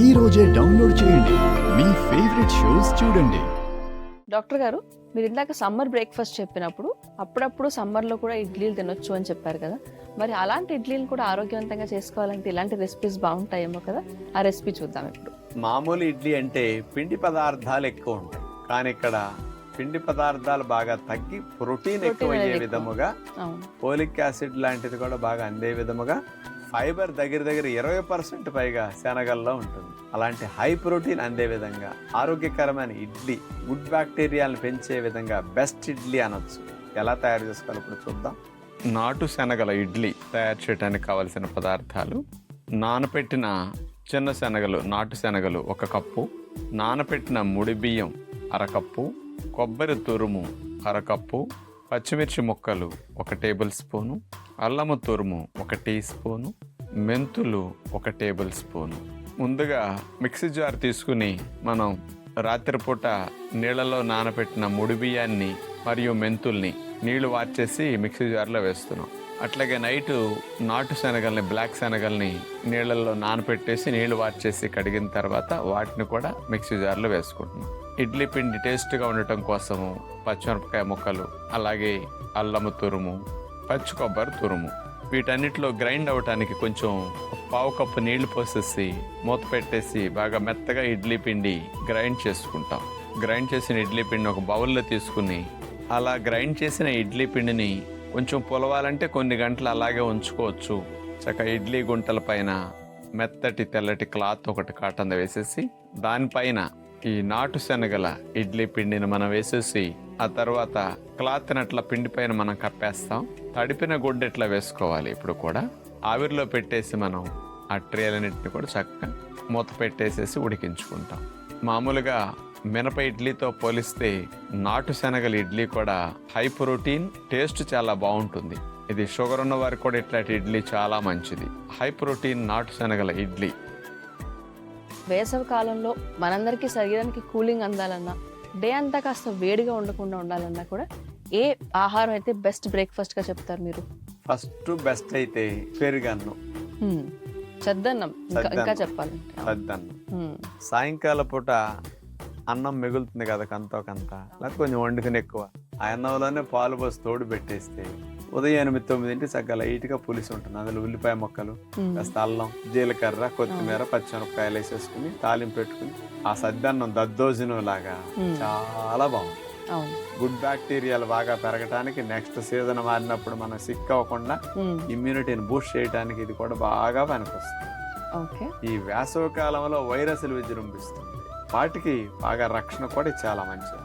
ఈ రోజే డౌన్లోడ్ చేయండి, మీ ఫేవరెట్ షోస్ చూడండి. డాక్టర్ గారు, మీరు ఇందాక సమ్మర్ బ్రేక్ఫాస్ట్ చెప్పినప్పుడు అప్పుడప్పుడు సమ్మర్లో కూడా ఇడ్లీలు తినొచ్చు అని చెప్పారు కదా, మరి అలాంటి ఇడ్లీలు కూడా ఆరోగ్యవంతంగా చేసుకోవాలంటే ఇలాంటి రెసిపీస్ బాగుంటాయేమో కదా, ఆ రెసిపీ చూద్దాం ఇప్పుడు. మామూలు ఇడ్లీ అంటే పిండి పదార్థాలు ఎక్కువ ఉంటాయి, కానీ ఇక్కడ పిండి పదార్థాలు బాగా తగ్గి ప్రోటీన్ ఎక్కువ అయ్యే విధముగా, ఫోలిక్ యాసిడ్ లాంటిది కూడా బాగా అందే విధముగా, ఫైబర్ దగ్గర 20% పైగా శనగల్లో ఉంటుంది. అలాంటి హై ప్రోటీన్ అందే విధంగా ఆరోగ్యకరమైన ఇడ్లీ, గుడ్ బ్యాక్టీరియాలను పెంచే విధంగా బెస్ట్ ఇడ్లీ అనొచ్చు. ఎలా తయారు చేసుకోవాలి ఇప్పుడు చూద్దాం. నాటు శనగల ఇడ్లీ తయారు చేయడానికి కావలసిన పదార్థాలు: నానపెట్టిన చిన్న శనగలు, నాటు శనగలు 1 కప్పు, నానపెట్టిన ముడి బియ్యం 1/2 కప్పు, కొబ్బరి తురుము 1/2 కప్పు, పచ్చిమిర్చి ముక్కలు 1 టేబుల్ స్పూను, అల్లము తురుము 1 టీ స్పూను, మెంతులు 1 టేబుల్ స్పూను. ముందుగా మిక్సీ జార్ తీసుకుని మనం రాత్రిపూట నీళ్ళలో నానబెట్టిన ముడి బియ్యాన్ని మరియు మెంతుల్ని నీళ్లు వార్చేసి మిక్సీ జార్లో వేస్తున్నాం. అట్లాగే నైటు నాటు శనగల్ని, బ్లాక్ శనగల్ని నీళ్ళల్లో నానబెట్టేసి నీళ్లు వార్చేసి కడిగిన తర్వాత వాటిని కూడా మిక్సీ జార్లో వేసుకుంటున్నాం. ఇడ్లీ పిండి టేస్ట్గా ఉండటం కోసము పచ్చిమిరపకాయ ముక్కలు, అలాగే అల్లము తురుము, పచ్చి కొబ్బరి తురుము, వీటన్నిటిలో గ్రైండ్ అవ్వటానికి కొంచెం 1/4 కప్పు నీళ్లు పోసేసి మూత పెట్టేసి బాగా మెత్తగా ఇడ్లీ పిండి గ్రైండ్ చేసుకుంటాం. గ్రైండ్ చేసిన ఇడ్లీ పిండిని ఒక బౌల్లో తీసుకుని, అలా గ్రైండ్ చేసిన ఇడ్లీ పిండిని కొంచెం పులవాలంటే కొన్ని గంటలు అలాగే ఉంచుకోవచ్చు. చక్కగా ఇడ్లీ గుంటల పైన మెత్తటి తెల్లటి క్లాత్ ఒకటి కాటన్ వేసేసి దానిపైన ఈ నాటు శనగల ఇడ్లీ పిండిని మనం వేసేసి, ఆ తర్వాత క్లాత్ని అట్లా పిండి పైన మనం కప్పేస్తాం. తడిపిన గుడ్డ ఇట్లా వేసుకోవాలి. ఇప్పుడు కూడా ఆవిరిలో పెట్టేసి మనం ఆ ట్రేలన్నింటిని కూడా చక్కగా మూత పెట్టేసేసి ఉడికించుకుంటాం. మామూలుగా మినప ఇడ్లీతో పోలిస్తే నాటు శనగల ఇడ్లీ కూడా హై ప్రోటీన్, టేస్ట్ చాలా బాగుంటుంది. ఇది షుగర్ ఉన్న వారికి కూడా ఇట్లాంటి ఇడ్లీ చాలా మంచిది. హై ప్రోటీన్ నాటు శనగల ఇడ్లీ. వేసవి కాలంలో మనందరికీ శరీరానికి కూలింగ్ అందాలన్నా, డే అంతా కాస్త వేడిగా ఉండకుండా ఉండాలన్నా కూడా ఏ ఆహారం అయితే బెస్ట్ బ్రేక్ఫాస్ట్ గా చెప్తారు మీరు? ఫస్ట్ బెస్ట్ అయితే పెరుగన్నం, చద్దన్నం. ఇంకా చెప్పాలంటే చద్దన్నం. సాయంకాల పూట అన్నం మిగులుతుంది కదా కంతో కంత, లేకపోతే కొంచెం వండుకుని ఎక్కువ, ఆ అన్నంలోనే పాలు పోసి తోడు పెట్టేస్తే ఉదయం 8-9 చక్కగా లైట్గా పులుసు ఉంటుంది. అందులో ఉల్లిపాయ ముక్కలు, కాస్త అల్లం, జీలకర్ర, కొత్తిమీర, పచ్చిమిరపకాయలు వేసేసుకుని తాలింపు పెట్టుకుని ఆ సద్దన్నం దద్దోజనం లాగా చాలా బాగుంది. గుడ్ బ్యాక్టీరియాలు బాగా పెరగటానికి, నెక్స్ట్ సీజన్ మారినప్పుడు మనం సిక్ అవ్వకుండా ఇమ్యూనిటీని బూస్ట్ చేయడానికి ఇది కూడా బాగా పనికొస్తుంది. ఈ వేసవి కాలంలో వైరస్లు విజృంభిస్తుంది, వాటికి బాగా రక్షణ కూడా చాలా మంచిది.